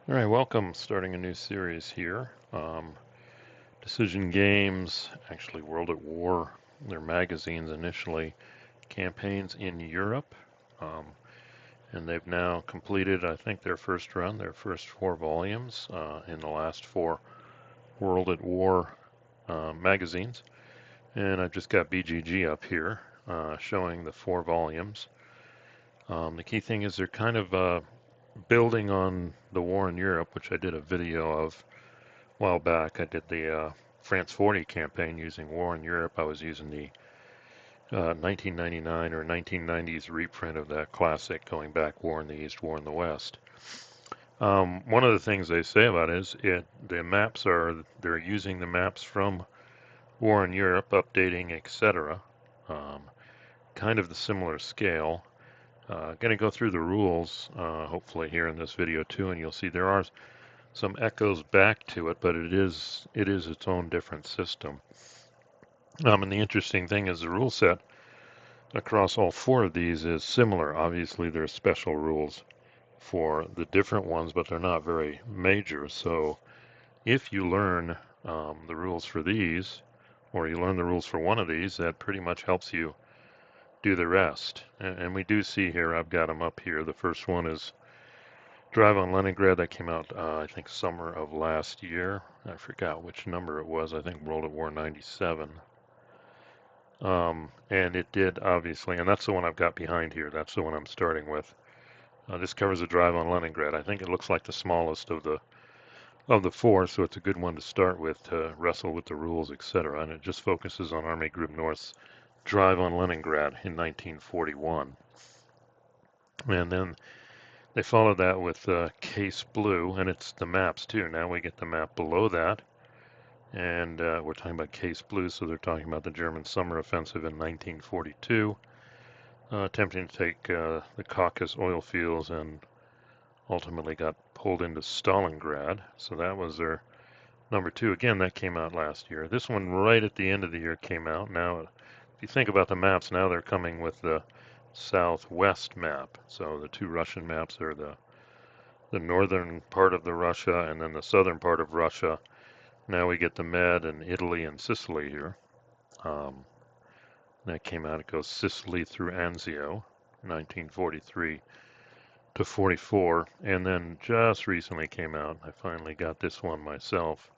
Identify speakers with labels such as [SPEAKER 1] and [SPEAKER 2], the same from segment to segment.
[SPEAKER 1] All right, welcome. Starting a new series here. Decision Games, actually World at War, their magazines initially, campaigns in Europe. Um, and they've now completed, I think, their first run, their first 4 volumes in the last 4 World at War magazines. And I've just got BGG up here showing the 4 volumes. The key thing is they're kind of building on the war in Europe, which I did a video of a while back. I did the France 40 campaign using War in Europe. I was using the 1999 or 1990s reprint of that classic, going back War in the East, War in the West. One of the things they say about it is the maps they're using the maps from War in Europe, updating, etc. Um, kind of the similar scale. Going to go through the rules, hopefully here in this video too, and you'll see there are some echoes back to it, but it is its own different system. And the interesting thing is the rule set across all 4 of these is similar. Obviously, there's special rules for the different ones, but they're not very major. So if you learn the rules for these, or you learn the rules for one of these, that pretty much helps you do the rest. And we do see here, I've got them up here. The first one is Drive on Leningrad. That came out, I think, summer of last year. I forgot which number it was. I think World at War 97. And it did, obviously, and that's the one I've got behind here. That's the one I'm starting with. This covers a drive on Leningrad. I think it looks like the smallest of the 4, so it's a good one to start with to wrestle with the rules, etc. And it just focuses on Army Group North's drive on Leningrad in 1941. And then they followed that with Case Blue, and it's the maps too. Now we get the map below that, and we're talking about Case Blue, so they're talking about the German summer offensive in 1942. Attempting to take the Caucasus oil fields and ultimately got pulled into Stalingrad. So that was their number 2. Again, that came out last year. This one right at the end of the year came out. Now, if you think about the maps, now they're coming with the southwest map. So the 2 Russian maps are the northern part of the Russia and then the southern part of Russia. Now we get the Med and Italy and Sicily here. Um, that came out. It goes Sicily through Anzio, 1943 to 44, and then just recently came out, I finally got this one myself,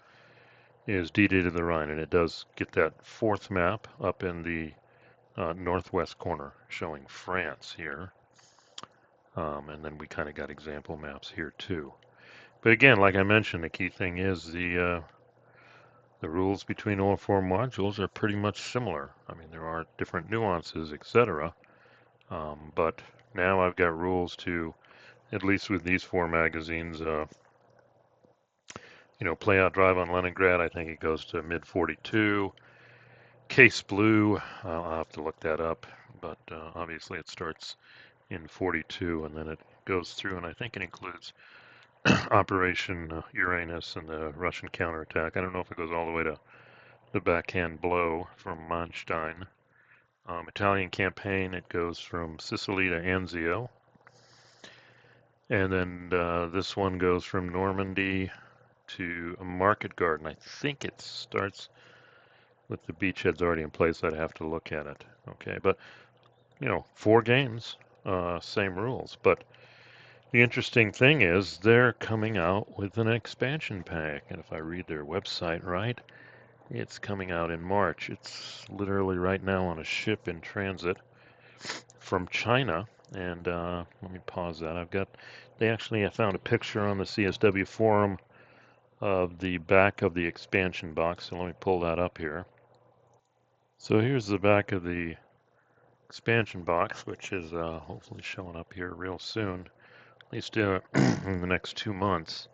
[SPEAKER 1] is D-Day to the Rhine, and it does get that 4th map up in the northwest corner showing France here. And then we kind of got example maps here too. But again, like I mentioned, the key thing is the rules between all 4 modules are pretty much similar. I mean, there are different nuances, etc. But now I've got rules to, at least with these 4 magazines, play out drive on Leningrad. I think it goes to mid 42. Case Blue, I'll have to look that up, but obviously it starts in 42 and then it goes through, and I think it includes Operation Uranus and the Russian counterattack. I don't know if it goes all the way to the backhand blow from Manstein. Italian campaign, it goes from Sicily to Anzio. And then this one goes from Normandy to Market Garden. I think it starts with the beachheads already in place. I'd have to look at it. Okay, but 4 games, same rules. But the interesting thing is they're coming out with an expansion pack, and if I read their website right, it's coming out in March. It's literally right now on a ship in transit from China. And let me pause that. I found a picture on the CSW forum of the back of the expansion box. So let me pull that up here. So here's the back of the expansion box, which is hopefully showing up here real soon, at least in the next 2 months.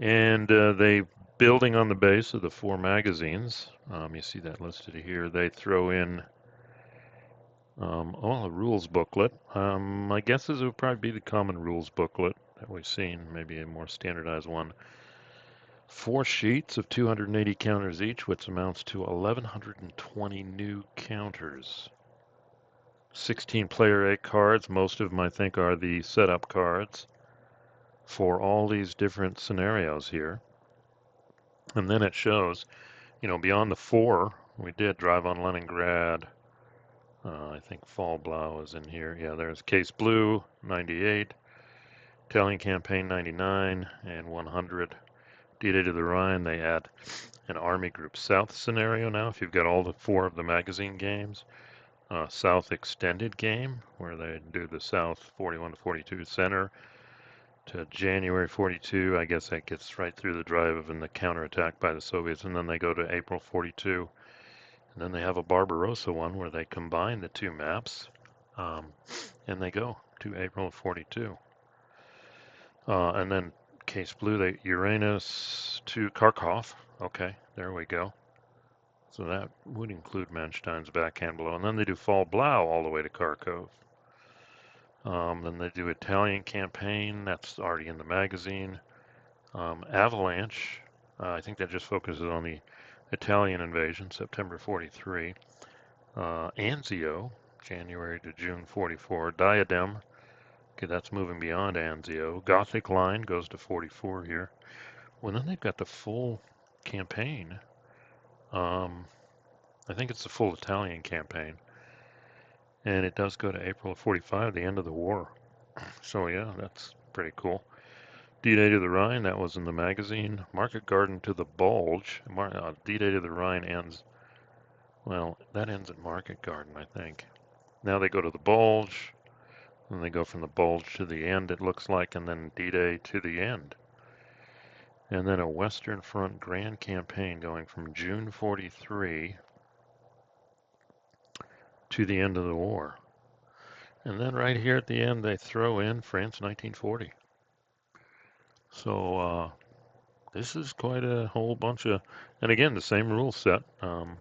[SPEAKER 1] And they, building on the base of the 4 magazines, you see that listed here, they throw in a rules booklet. My guess is it would probably be the common rules booklet that we've seen, maybe a more standardized one. 4 sheets of 280 counters each, which amounts to 1,120 new counters. 16 player 8 cards. Most of them, I think, are the setup cards. for all these different scenarios here. And then it shows, beyond the 4, we did Drive on Leningrad. I think Fall Blau is in here. Yeah, there's Case Blue, 98, Italian Campaign, 99, and 100. D-Day to the Rhine, they add an Army Group South scenario now. If you've got all 4 of the magazine games, South Extended game, where they do the South 41 to 42 center to January 42. I guess that gets right through the drive and the counterattack by the Soviets, and then they go to April 42. And then they have a Barbarossa one where they combine the 2 maps, and they go to April of 42. And then Case Blue, they Uranus to Kharkov. Okay, there we go. So that would include Manstein's backhand blow. And then they do Fall Blau all the way to Kharkov. Then they do Italian Campaign. That's already in the magazine. Avalanche. I think that just focuses on the Italian invasion, September 43. Anzio, January to June 44. Diadem. Okay, that's moving beyond Anzio. Gothic Line goes to 44 here. Well, then they've got the full campaign. I think it's the full Italian campaign. And it does go to April of 45, the end of the war. So yeah, that's pretty cool. D-Day to the Rhine, that was in the magazine. Market Garden to the Bulge. D-Day to the Rhine ends, well, that ends at Market Garden, I think. Now they go to the Bulge, and they go from the Bulge to the end, it looks like, and then D-Day to the end. And then a Western Front Grand Campaign going from June 43 to the end of the war. And then right here at the end, they throw in France 1940. So this is quite a whole bunch of, and again, the same rule set. Kind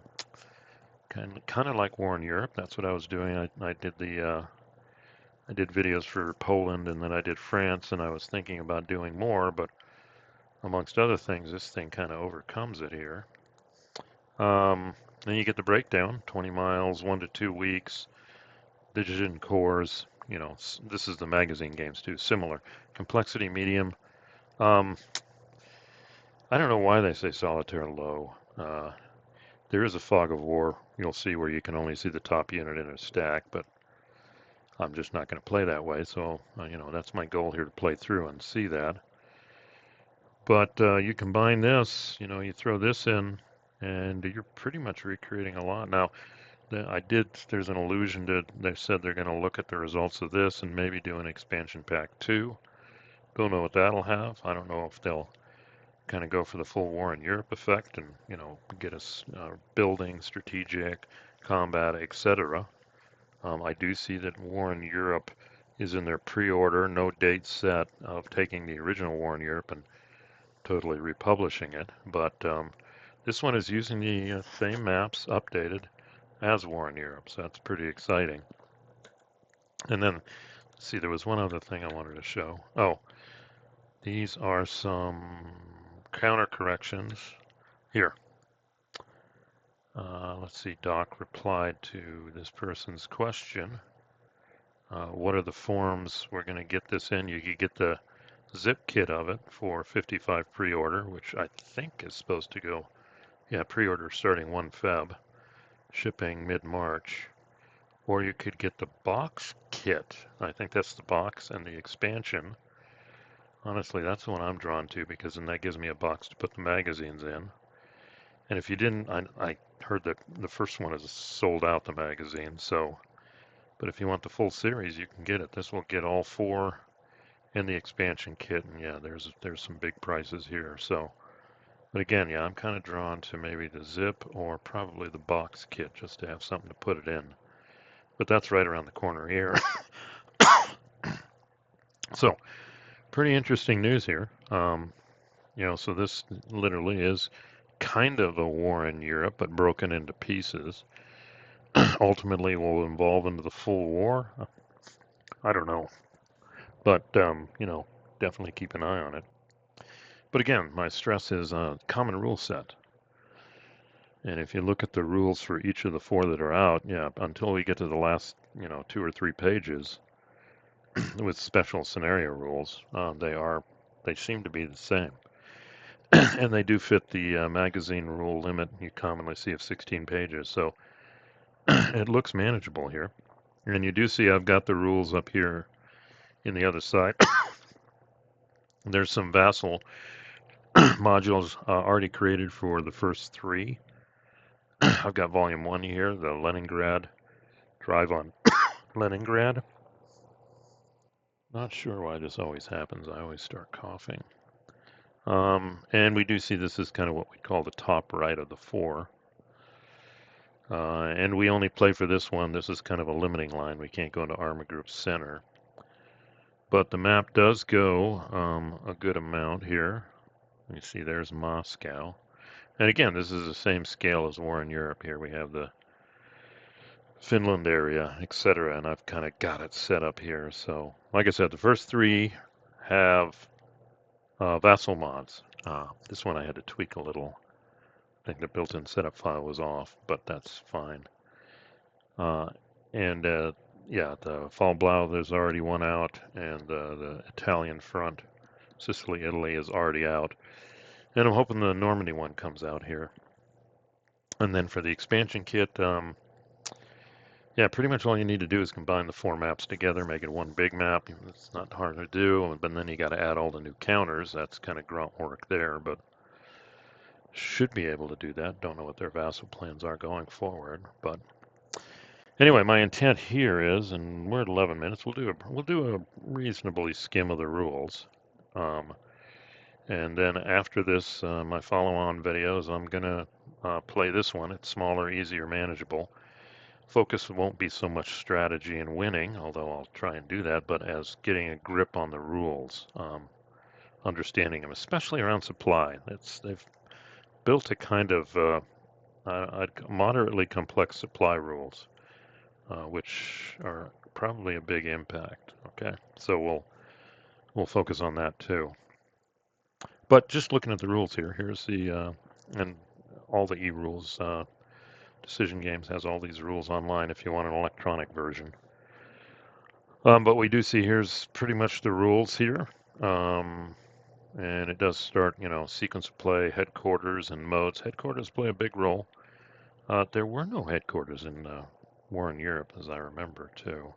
[SPEAKER 1] of like War in Europe. That's what I was doing. I did I did videos for Poland, and then I did France, and I was thinking about doing more, but amongst other things, this thing kind of overcomes it here. Then you get the breakdown: 20 miles, 1 to 2 weeks, Digitin cores. This is the magazine games too. Similar complexity, medium. I don't know why they say solitaire low. There is a Fog of War you'll see where you can only see the top unit in a stack, but I'm just not going to play that way. So, that's my goal here, to play through and see that. But you combine this, you throw this in, and you're pretty much recreating a lot. Now, there's an allusion to, they said they're going to look at the results of this and maybe do an expansion pack 2. Don't know what that'll have. I don't know if they'll kind of go for the full War in Europe effect and, get us building, strategic, combat, etc. I do see that War in Europe is in their pre-order, no date set, of taking the original War in Europe and totally republishing it. But this one is using the same maps updated as War in Europe, so that's pretty exciting. And then, see, there was one other thing I wanted to show. Oh, these are some counter corrections here. Let's see, Doc replied to this person's question. What are the forms we're going to get this in? You could get the zip kit of it for 55 pre-order, which I think is supposed to go, yeah, pre-order starting 1 Feb, shipping mid-March. Or you could get the box kit. I think that's the box and the expansion. Honestly, that's the one I'm drawn to, because then that gives me a box to put the magazines in. And if you didn't, I heard that the first one is sold out, the magazine. So, but if you want the full series, you can get it. This will get all 4 in the expansion kit. And yeah, there's some big prices here. So, but again, yeah, I'm kind of drawn to maybe the zip or probably the box kit, just to have something to put it in. But that's right around the corner here. So, pretty interesting news here. So this literally is kind of a war in Europe, but broken into pieces. Ultimately, will evolve into the full war. I don't know, but definitely keep an eye on it. But again, my stress is a common rule set. And if you look at the rules for each of the 4 that are out, yeah, until we get to the last, 2 or 3 pages with special scenario rules, they are they seem to be the same. And they do fit the magazine rule limit you commonly see of 16 pages, so it looks manageable here. And you do see I've got the rules up here in the other side. There's some Vassal modules already created for the first three. I've got volume 1 here, the Leningrad, Drive on Leningrad. Not sure why this always happens. I always start coughing. And we do see this is kind of what we call the top right of the 4. And we only play for this one. This is kind of a limiting line. We can't go into Army Group Center. But the map does go a good amount here. You see there's Moscow. And again, this is the same scale as War in Europe. Here we have the Finland area, etc. And I've kind of got it set up here. So, like I said, the first 3 have Vassal mods. This one I had to tweak a little. I think the built-in setup file was off, but that's fine. And yeah, the Fall Blau, there's already one out, and the Italian front, Sicily, Italy, is already out. And I'm hoping the Normandy one comes out here. And then for the expansion kit, yeah, pretty much all you need to do is combine the 4 maps together, make it one big map. It's not hard to do, but then you got to add all the new counters. That's kind of grunt work there, but should be able to do that. Don't know what their Vassal plans are going forward, but anyway, my intent here is, and we're at 11 minutes. We'll do a reasonably skim of the rules, and then after this, my follow-on videos, I'm gonna play this one. It's smaller, easier, manageable. Focus won't be so much strategy and winning, although I'll try and do that, but as getting a grip on the rules, understanding them, especially around supply. They've built a kind of moderately complex supply rules, which are probably a big impact. Okay, so we'll focus on that too. But just looking at the rules here, here's the and all the e-rules. Decision Games has all these rules online if you want an electronic version. But we do see here's pretty much the rules here. And it does start, sequence of play, headquarters, and modes. Headquarters play a big role. There were no headquarters in War in Europe, as I remember, too.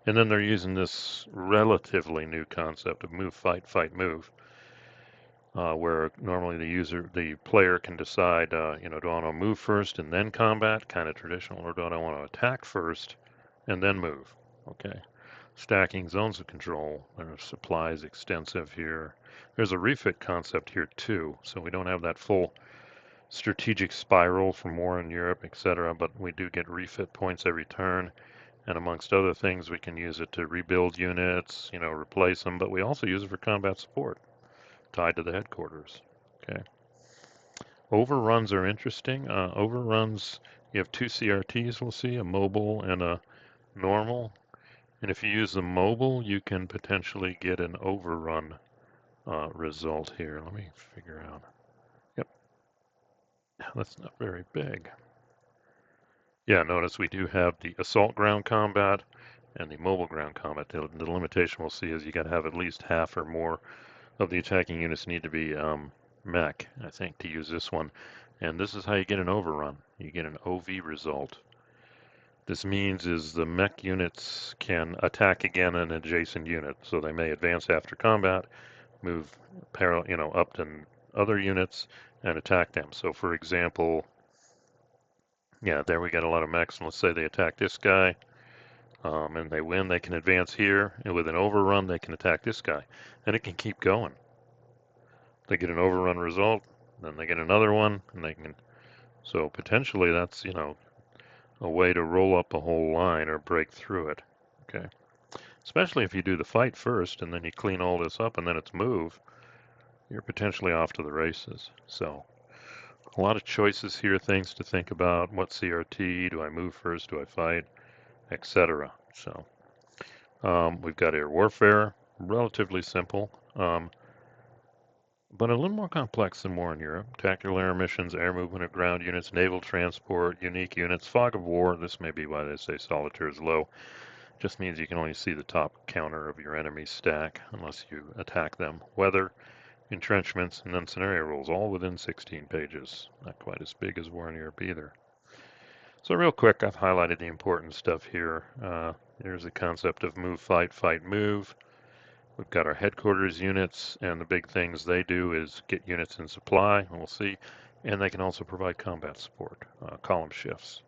[SPEAKER 1] And then they're using this relatively new concept of move, fight, fight, move, where normally the player can decide, do I want to move first and then combat, kind of traditional, or do I want to attack first and then move? Okay. Stacking zones of control. There's supplies extensive here. There's a refit concept here too, so we don't have that full strategic spiral from War in Europe, etc., but we do get refit points every turn, and amongst other things, we can use it to rebuild units, replace them, but we also use it for combat support, tied to the headquarters. Okay. Overruns are interesting. Overruns, you have 2 CRTs, we'll see, a mobile and a normal. And if you use the mobile, you can potentially get an overrun result here. Let me figure out. Yep, that's not very big. Yeah, notice we do have the assault ground combat and the mobile ground combat. The limitation we'll see is you got to have at least half or more of the attacking units need to be mech, I think, to use this one. And this is how you get an overrun. You get an OV result. This means is the mech units can attack again an adjacent unit, so they may advance after combat, move parallel, up to other units, and attack them. So, for example, yeah, there we got a lot of mechs, and let's say they attack this guy, and they win. They can advance here, and with an overrun, they can attack this guy, and it can keep going. They get an overrun result, then they get another one, and they can. So potentially, that's a way to roll up a whole line or break through it. Okay. Especially if you do the fight first and then you clean all this up and then it's move, you're potentially off to the races. So a lot of choices here, things to think about. What CRT? Do I move first? Do I fight? Etc. So we've got air warfare, relatively simple, but a little more complex than War in Europe. Tactical air missions, air movement of ground units, naval transport, unique units, fog of war. This may be why they say solitaire is low. Just means you can only see the top counter of your enemy's stack unless you attack them. Weather, entrenchments, and then scenario rules, all within 16 pages. Not quite as big as War in Europe either. So real quick, I've highlighted the important stuff here. Here's the concept of move, fight, move. We've got our headquarters units, and the big things they do is get units in supply, and we'll see. And they can also provide combat support, column shifts.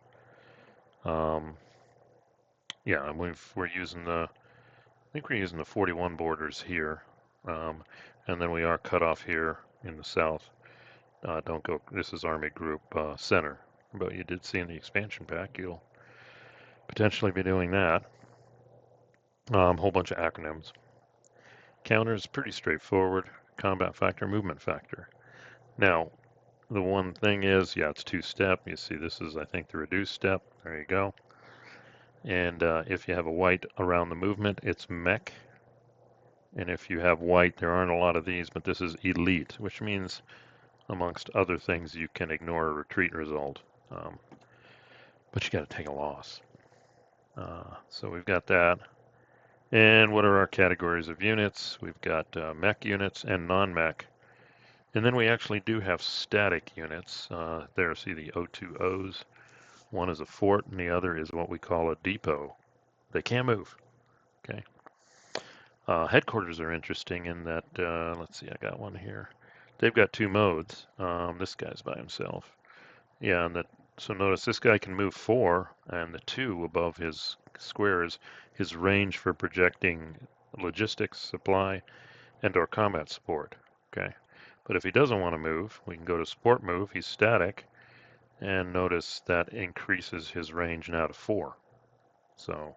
[SPEAKER 1] Yeah, and we're using the, I think we're using the 41 borders here, and then we are cut off here in the south. Don't go. This is Army Group Center, but you did see in the expansion pack you'll potentially be doing that. Whole bunch of acronyms. Counter is pretty straightforward. Combat factor, movement factor. Now, the one thing is, yeah, it's two-step. You see, this is, I think, the reduced step. There you go. And if you have a white around the movement, it's mech. And if you have white, there aren't a lot of these, but this is elite, which means, amongst other things, you can ignore a retreat result. But you got to take a loss. So we've got that. And what are our categories of units? We've got mech units and non-mech. And then we actually do have static units. There, see the O2Os. One is a fort and the other is what we call a depot. They can't move. Okay. Headquarters are interesting in that, let's see, I got one here. They've got two modes. This guy's by himself. Yeah, and so notice this guy can move 4, and the 2 above his square is his range for projecting logistics, supply, and/or combat support. Okay, but if he doesn't want to move, we can go to support move. He's static, and notice that increases his range now to 4. So,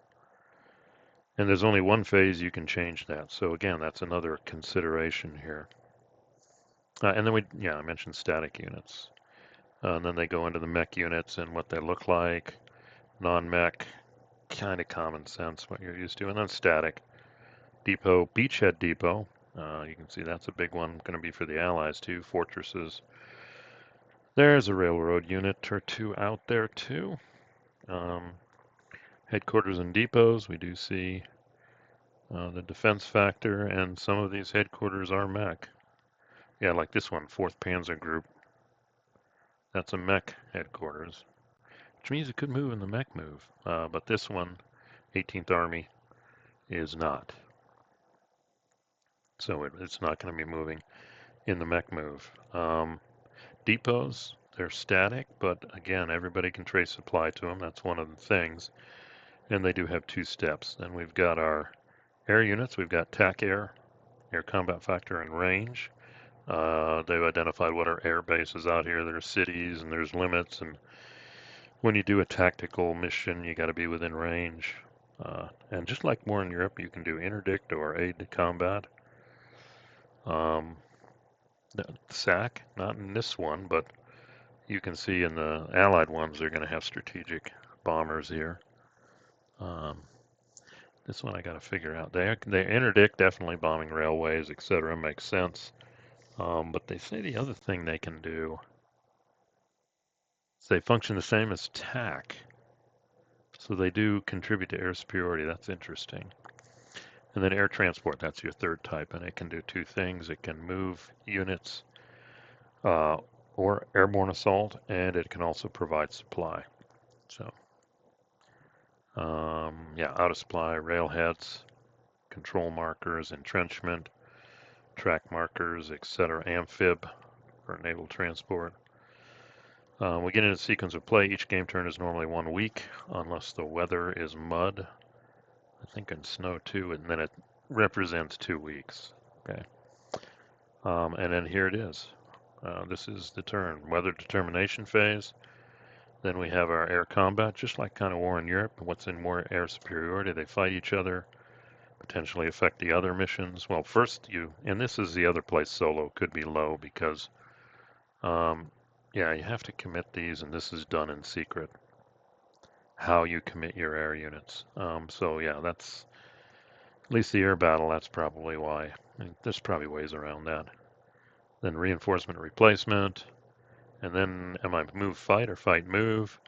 [SPEAKER 1] and there's only one phase you can change that. So again, that's another consideration here. And then I mentioned static units. And then they go into the mech units and what they look like. Non-mech, kind of common sense, what you're used to. And then static. Depot, beachhead depot. You can see that's a big one, going to be for the Allies too. Fortresses. There's a railroad unit or two out there too. Headquarters and depots, we do see the defense factor, and some of these headquarters are mech. Yeah, like this one, 4th Panzer Group. That's a mech headquarters, which means it could move in the mech move. But this one, 18th Army, is not. So it's not going to be moving in the mech move. Depots, they're static, but again, everybody can trace supply to them. That's one of the things. And they do have 2 steps. Then we've got our air units. We've got TAC air, air combat factor, and range. They've identified what are air bases out here. There's cities and there's limits. And when you do a tactical mission, you got to be within range. And just like War in Europe, you can do interdict or aid to combat. SAC, not in this one, but you can see in the Allied ones, they're going to have strategic bombers here. This one I got to figure out. They interdict, definitely bombing railways, etc. Makes sense. But they say the other thing they can do is they function the same as TAC. So they do contribute to air superiority. That's interesting. And then air transport, that's your third type, and it can do 2 things. It can move units or airborne assault, and it can also provide supply. So, yeah, out of supply, railheads, control markers, entrenchment, track markers, etc. Amphib for naval transport. We get into sequence of play. Each game turn is normally 1 week, unless the weather is mud. I think in snow too, and then it represents 2 weeks. Okay. And then here it is. This is the turn, weather determination phase. Then we have our air combat, just like kind of War in Europe. What's in war, air superiority? They fight each other, potentially affect the other missions. Well, first and this is the other place solo could be low because, yeah, you have to commit these, and this is done in secret. How you commit your air units. So yeah, that's at least the air battle. That's probably why. I mean, there's probably ways around that. Then reinforcement replacement, and then am I move fight or fight move?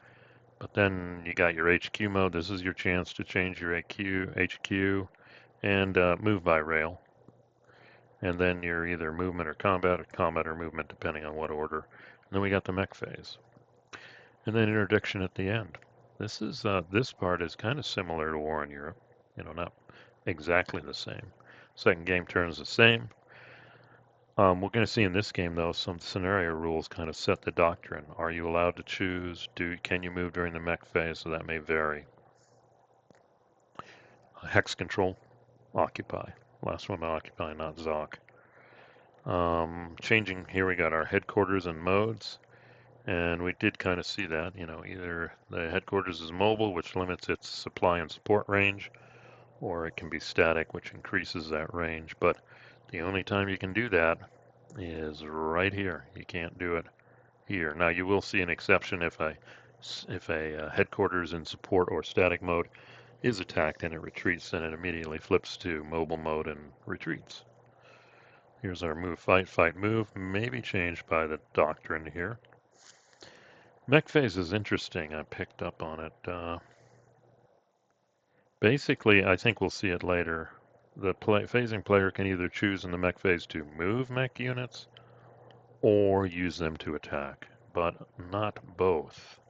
[SPEAKER 1] But then you got your HQ mode. This is your chance to change your HQ and move by rail. And then you're either movement or combat or movement, depending on what order. And then we got the mech phase. And then interdiction at the end. This part is kind of similar to War in Europe. Not exactly the same. Second game turns the same. We're going to see in this game, though, some scenario rules kind of set the doctrine. Are you allowed to choose? Can you move during the mech phase? So that may vary. Hex control, occupy. Last one to occupy, not Zoc. Changing, here we got our headquarters and modes. And we did kind of see that, either the headquarters is mobile, which limits its supply and support range, or it can be static, which increases that range. But the only time you can do that is right here. You can't do it here. Now you will see an exception if a headquarters in support or static mode is attacked and it retreats, then it immediately flips to mobile mode and retreats. Here's our move, fight, move. Maybe changed by the doctrine here. Mech phase is interesting. I picked up on it. Basically, I think we'll see it later. The phasing player can either choose in the mech phase to move mech units or use them to attack, but not both.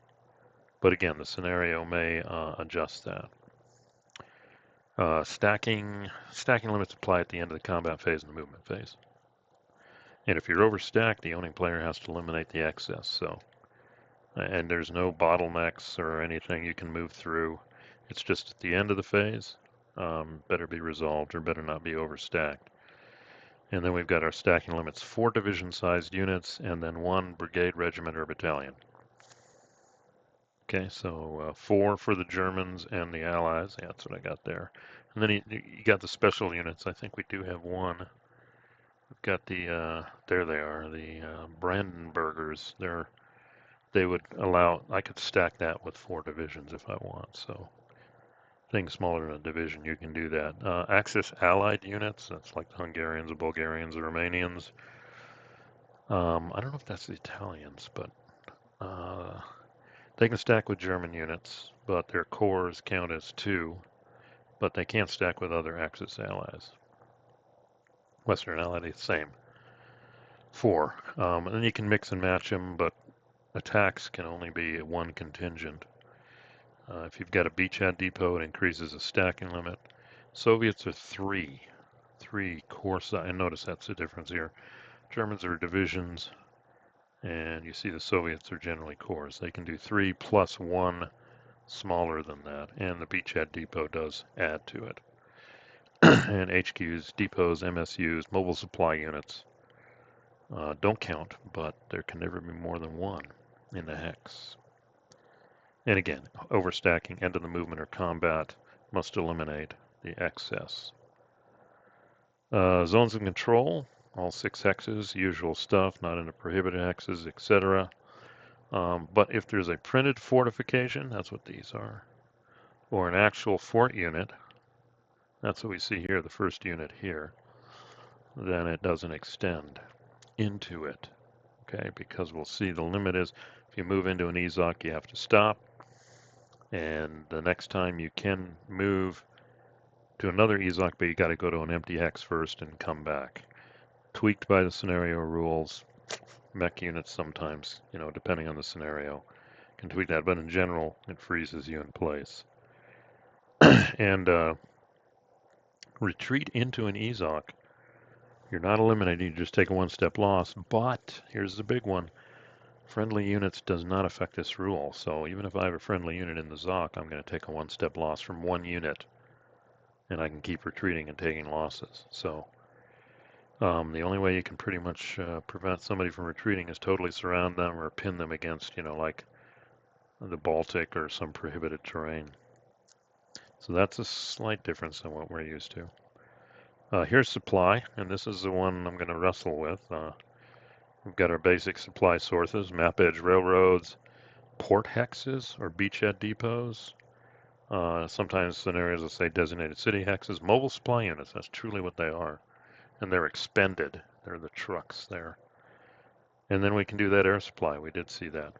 [SPEAKER 1] But again, the scenario may adjust that. Stacking limits apply at the end of the combat phase and the movement phase. And if you're overstacked, the owning player has to eliminate the excess. And there's no bottlenecks or anything you can move through. It's just at the end of the phase. Better be resolved or better not be overstacked. And then we've got our stacking limits: 4 division-sized units and then 1 brigade, regiment, or battalion. Okay, so 4 for the Germans and the Allies. Yeah, that's what I got there. And then you got the special units. I think we do have one. We've got the, there they are, the Brandenburgers. They would allow, I could stack that with 4 divisions if I want. So things smaller than a division, you can do that. Axis allied units, that's like the Hungarians, the Bulgarians, the Romanians. I don't know if that's the Italians, but they can stack with German units, but their cores count as 2, but they can't stack with other Axis allies. Western Allied, the same. 4. And then you can mix and match them, but attacks can only be 1 contingent. If you've got a beachhead depot, it increases the stacking limit. Soviets are 3 core size, and notice that's the difference here. Germans are divisions, and you see the Soviets are generally cores. They can do 3 plus 1 smaller than that, and the beachhead depot does add to it. And HQs, depots, MSUs, mobile supply units don't count, but there can never be more than 1 in the hex. And again, overstacking, end of the movement, or combat must eliminate the excess. Zones of control, all 6 hexes, usual stuff, not in the prohibited hexes, etc. But if there's a printed fortification, that's what these are, or an actual fort unit, that's what we see here, the first unit here, then it doesn't extend into it, okay? Because we'll see the limit is if you move into an EZOC, you have to stop. And the next time you can move to another EZOC, but you got to go to an empty hex first and come back. Tweaked by the scenario rules. Mech units sometimes, depending on the scenario, can tweak that, but in general, it freezes you in place. And retreat into an EZOC. You're not eliminating, you just take a 1-step loss, but here's the big one. Friendly units does not affect this rule, so even if I have a friendly unit in the ZOC, I'm going to take a 1-step loss from 1 unit, and I can keep retreating and taking losses. So the only way you can pretty much prevent somebody from retreating is totally surround them or pin them against, like the Baltic or some prohibited terrain. So that's a slight difference than what we're used to. Here's supply, and this is the one I'm going to wrestle with. We've got our basic supply sources: map edge railroads, port hexes or beachhead depots. Sometimes scenarios will say designated city hexes, mobile supply units. That's truly what they are. And they're expended. They're the trucks there. And then we can do that air supply. We did see that.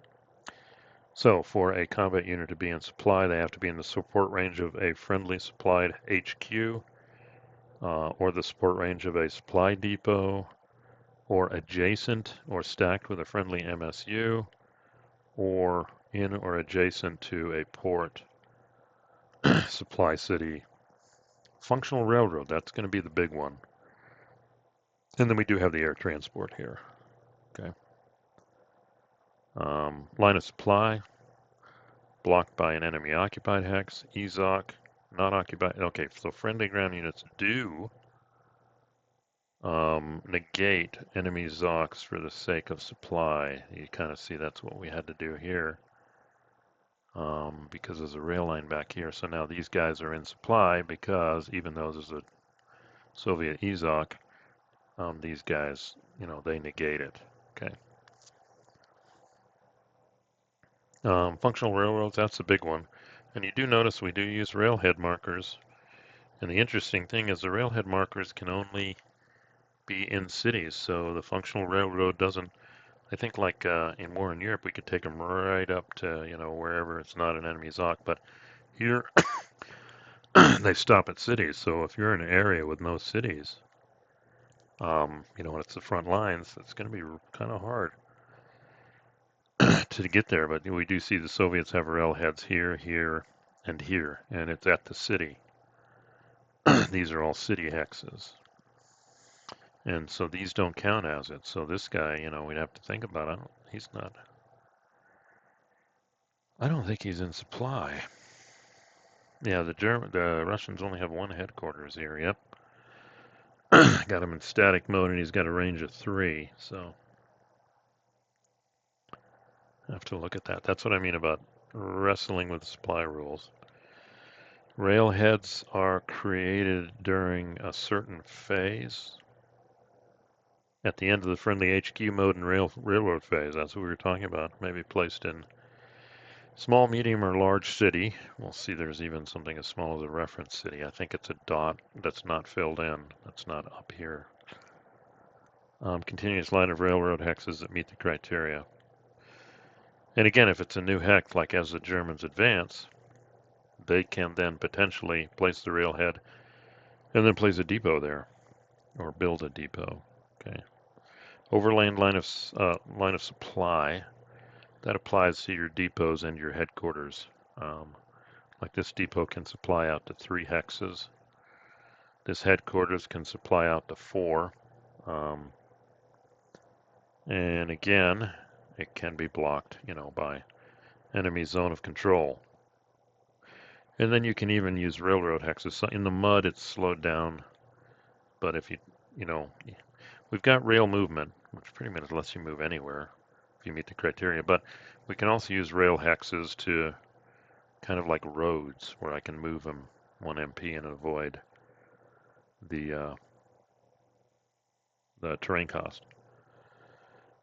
[SPEAKER 1] So for a combat unit to be in supply, they have to be in the support range of a friendly supplied HQ, or the support range of a supply depot, or adjacent or stacked with a friendly MSU, or in or adjacent to a port, supply city. Functional railroad, that's going to be the big one. And then we do have the air transport here. Okay. Line of supply, blocked by an enemy occupied hex. EZOC, not occupied. Okay, so friendly ground units do negate enemy ZOCs for the sake of supply. You kind of see that's what we had to do here, because there's a rail line back here. So now these guys are in supply because even though there's a Soviet EZOC, these guys, they negate it. Okay. Functional railroads, that's a big one. And you do notice we do use railhead markers. And the interesting thing is the railhead markers can only be in cities. So the functional railroad doesn't, I think like in War in Europe, we could take them right up to, wherever it's not an enemy ZOC. But here they stop at cities. So if you're in an area with no cities, when it's the front lines, it's going to be kind of hard to get there. But we do see the Soviets have railheads here, here, and here, and it's at the city. These are all city hexes. And so these don't count as it. So this guy, we'd have to think about it. He's not. I don't think he's in supply. Yeah, the Russians only have one headquarters here. Yep. Got him in static mode, and he's got a range of 3. So I have to look at that. That's what I mean about wrestling with supply rules. Railheads are created during a certain phase. At the end of the friendly HQ mode and railroad phase, that's what we were talking about. Maybe placed in small, medium, or large city. We'll see there's even something as small as a reference city. I think it's a dot that's not filled in. That's not up here. Continuous line of railroad hexes that meet the criteria. And again, if it's a new hex, like as the Germans advance, they can then potentially place the railhead and then place a depot there, or build a depot. Okay. Overland line of supply, that applies to your depots and your headquarters. Like this depot can supply out to 3 hexes. This headquarters can supply out to 4. And again, it can be blocked, by enemy zone of control. And then you can even use railroad hexes. So in the mud, it's slowed down. But if we've got rail movement, which pretty much lets you move anywhere if you meet the criteria. But we can also use rail hexes to kind of like roads, where I can move them 1 MP and avoid the terrain cost.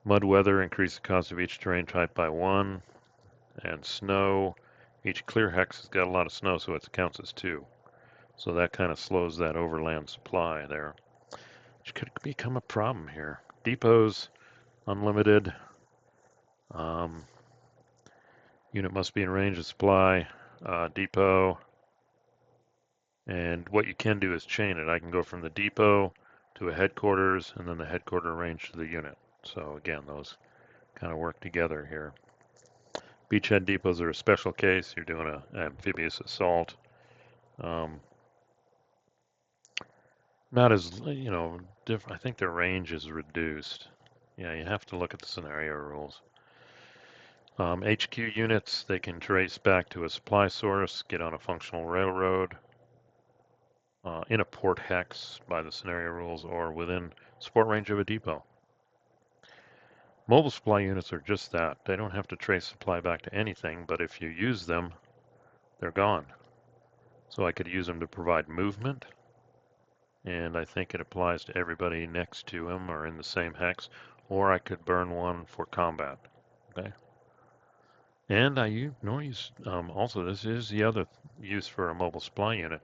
[SPEAKER 1] Mud weather, increase the cost of each terrain type by 1. And snow, each clear hex has got a lot of snow, so it counts as 2. So that kind of slows that overland supply there, which could become a problem here. Depots, unlimited. Unit must be in range of supply. Depot. And what you can do is chain it. I can go from the depot to a headquarters, and then the headquarter range to the unit. So again, those kind of work together here. Beachhead depots are a special case. You're doing an amphibious assault. Not as, different. I think their range is reduced. Yeah, you have to look at the scenario rules. HQ units, they can trace back to a supply source, get on a functional railroad, in a port hex by the scenario rules, or within support range of a depot. Mobile supply units are just that. They don't have to trace supply back to anything, but if you use them, they're gone. So I could use them to provide movement, and I think it applies to everybody next to him or in the same hex, or I could burn one for combat. Okay. And I use also, this is the other use for a mobile supply unit.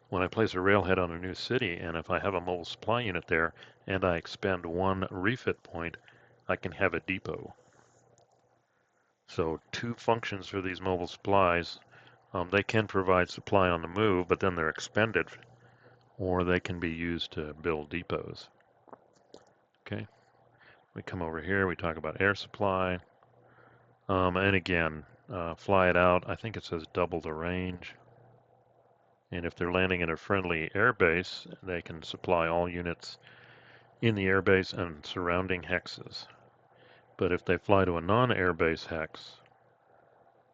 [SPEAKER 1] When I place a railhead on a new city, and if I have a mobile supply unit there and I expend 1 refit point, I can have a depot. So two functions for these mobile supplies. They can provide supply on the move, but then they're expended, or they can be used to build depots. Okay, we come over here, we talk about air supply. And again, fly it out. I think it says double the range. And if they're landing in a friendly airbase, they can supply all units in the airbase and surrounding hexes. But if they fly to a non-airbase hex,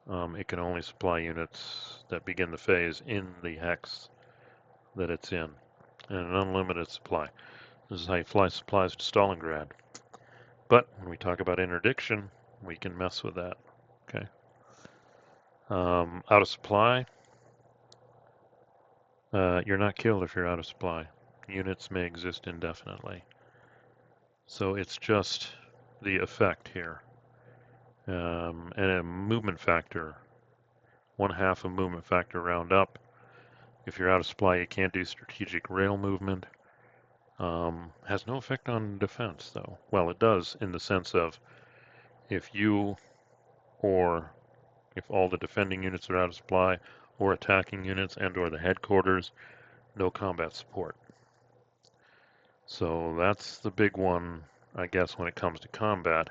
[SPEAKER 1] it can only supply units that begin the phase in the hex that it's in, and an unlimited supply. This is how you fly supplies to Stalingrad. But when we talk about interdiction, we can mess with that. Okay. Out of supply, you're not killed if you're out of supply. Units may exist indefinitely. So it's just the effect here. And a movement factor, 1/2 of movement factor round up. If you're out of supply, you can't do strategic rail movement. Has no effect on defense, though. Well, it does in the sense of if you or if all the defending units are out of supply, or attacking units and or the headquarters, no combat support. So that's the big one, I guess, when it comes to combat,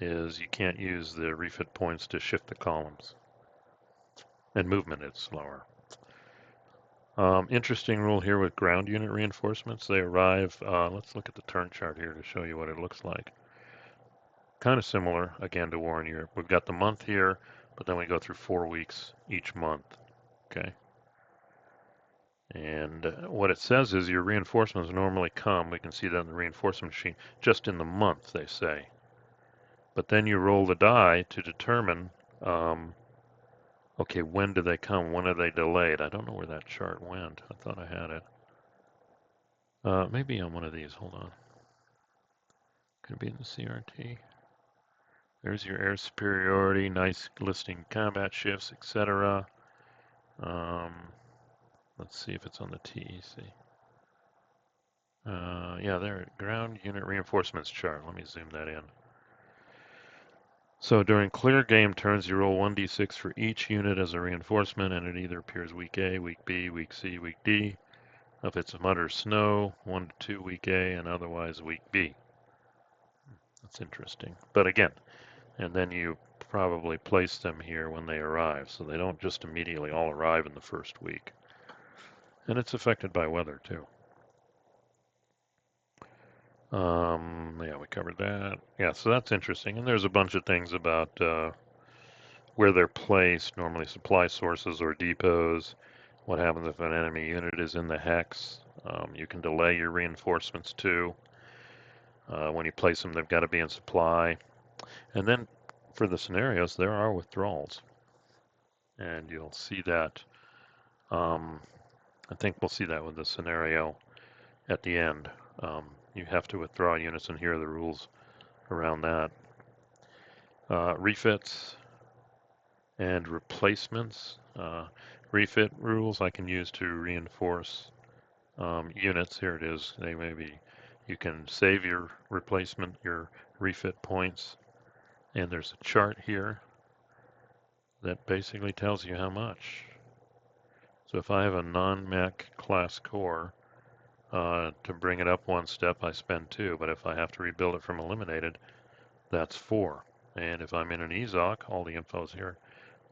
[SPEAKER 1] is you can't use the refit points to shift the columns. And movement is slower. Interesting rule here with ground unit reinforcements. They arrive, let's look at the turn chart here to show you what it looks like. Kind of similar, again, to War in Europe. We've got the month here, but then we go through 4 weeks each month. Okay. And what it says is your reinforcements normally come, we can see that in the reinforcement machine, just in the month, they say. But then you roll the die to determine, okay, when do they come? When are they delayed? I don't know where that chart went. I thought I had it. Maybe on one of these. Hold on. Could it be in the CRT? There's your air superiority, nice listing combat shifts, etc. Let's see if it's on the TEC. Yeah, there, ground unit reinforcements chart. Let me zoom that in. So during clear game turns, you roll 1d6 for each unit as a reinforcement, and it either appears week A, week B, week C, week D. If it's mud or snow, 1 to 2 week A, and otherwise week B. That's interesting. But again, and then you probably place them here when they arrive, so they don't just immediately all arrive in the first week. And it's affected by weather too. Yeah, we covered that. Yeah, so that's interesting. And there's a bunch of things about where they're placed, normally supply sources or depots. What happens if an enemy unit is in the hex? You can delay your reinforcements too. When you place them, they've got to be in supply. And then for the scenarios, there are withdrawals. And you'll see that. I think we'll see that with the scenario at the end. You have to withdraw units, and here are the rules around that. Refits and replacements. Refit rules I can use to reinforce units. Here it is. They may be, you can save your replacement, your refit points, and there's a chart here that basically tells you how much. So if I have a non-mech class core, to bring it up one step, I spend 2, but if I have to rebuild it from eliminated, that's 4. And if I'm in an EZOC, all the info's here,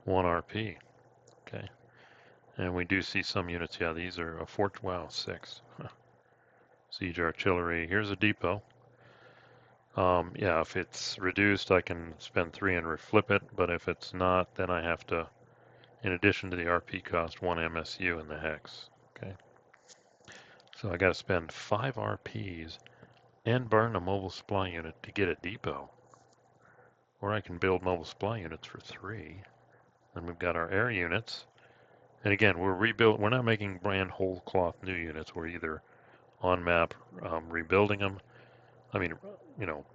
[SPEAKER 1] 1 RP. Okay. And we do see some units, yeah, these are a 4, wow, 6. Siege artillery, here's a depot. Yeah, if it's reduced, I can spend 3 and reflip it, but if it's not, then I have to, in addition to the RP cost, 1 MSU in the hex. Okay. So I got to spend 5 RPs and burn a mobile supply unit to get a depot. Or I can build mobile supply units for 3. Then we've got our air units. And again, we're not making brand whole cloth new units. We're either on map rebuilding them. I mean, you know,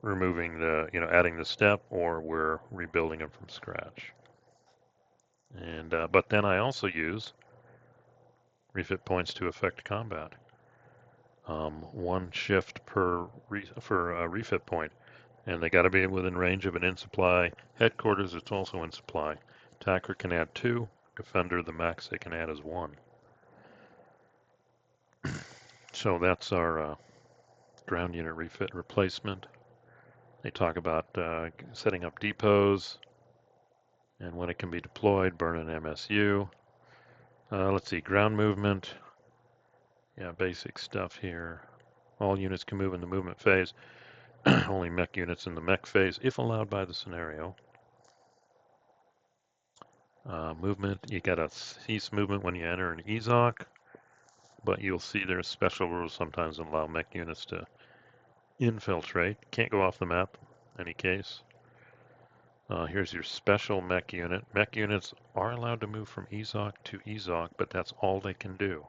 [SPEAKER 1] removing the, adding the step, or we're rebuilding them from scratch. And but then I also use refit points to affect combat. 1 shift per refit point. And they got to be within range of an in supply. Headquarters, it's also in supply. Attacker can add 2. Defender, the max they can add is 1. So that's our ground unit refit replacement. They talk about setting up depots and when it can be deployed, burn an MSU. Let's see, ground movement. Yeah, basic stuff here. All units can move in the movement phase. Only mech units in the mech phase, if allowed by the scenario. Movement, you gotta cease movement when you enter an EZOC, but you'll see there's special rules sometimes that allow mech units to infiltrate. Can't go off the map in any case. Here's your special mech unit. Mech units are allowed to move from EZOC to EZOC, but that's all they can do.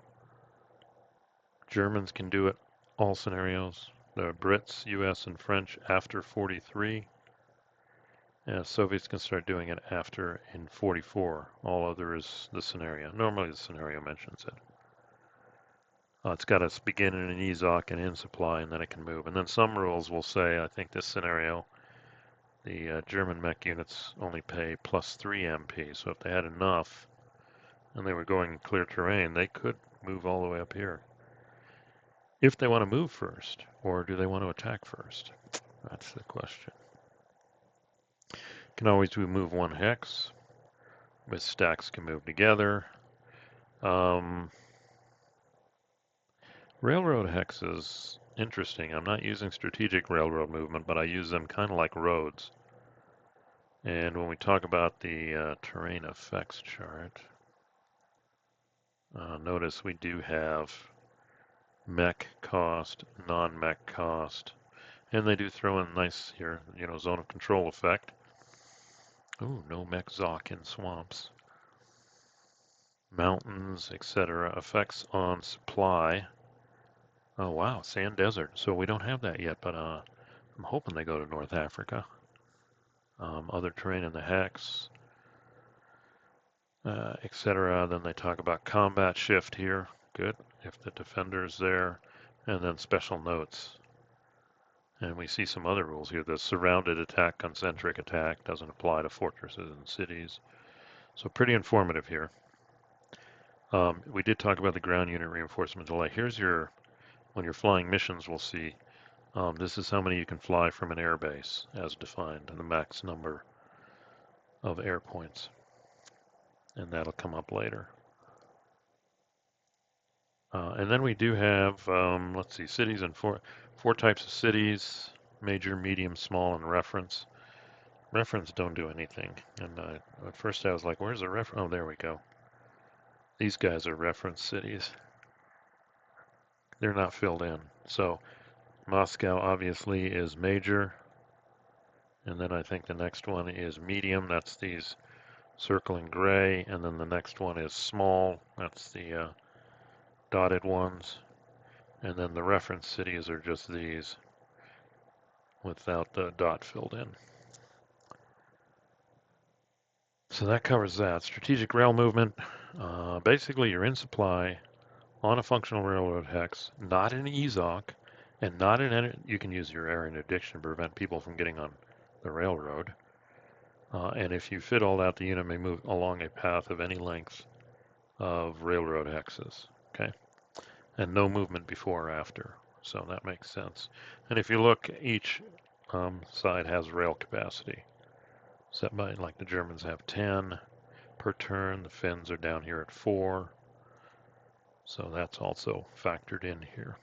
[SPEAKER 1] Germans can do it all scenarios. The Brits, US, and French after 43. Soviets can start doing it after in 44. All other is the scenario. Normally the scenario mentions it. It's got to begin in an EZOC and in supply, and then it can move. And then some rules will say, I think this scenario, the German mech units only pay +3 MP. So if they had enough and they were going in clear terrain, they could move all the way up here. If they want to move first, or do they want to attack first? That's the question. Can always move 1 hex. With stacks can move together. Railroad hexes, interesting. I'm not using strategic railroad movement, but I use them kind of like roads. And when we talk about the terrain effects chart, notice we do have mech cost, non-mech cost, and they do throw in nice here, zone of control effect. Ooh, no mech ZOC in swamps. Mountains, etc. Effects on supply. Oh wow, sand desert. So we don't have that yet, but I'm hoping they go to North Africa. Other terrain in the hex, etc. Then they talk about combat shift here. Good, if the defender's there. And then special notes. And we see some other rules here. The surrounded attack, concentric attack doesn't apply to fortresses and cities. So pretty informative here. We did talk about the ground unit reinforcement delay. Here's your, when you're flying missions, we'll see. This is how many you can fly from an airbase as defined, and the max number of air points. And that'll come up later. And then we do have, let's see, cities and four types of cities: major, medium, small, and reference. Reference don't do anything. And at first I was like, where's the reference? Oh, there we go. These guys are reference cities. They're not filled in. So Moscow obviously is major. And then I think the next one is medium. That's these circling gray. And then the next one is small. That's the dotted ones. And then the reference cities are just these without the dot filled in. So that covers that. Strategic rail movement. Basically, you're in supply on a functional railroad hex, not in EZOC, and not in, you can use your air interdiction to prevent people from getting on the railroad. And if you fit all that, the unit may move along a path of any length of railroad hexes. Okay, and no movement before or after. So that makes sense. And if you look, each side has rail capacity. Set by, like the Germans have 10 per turn. The Finns are down here at 4. So that's also factored in here.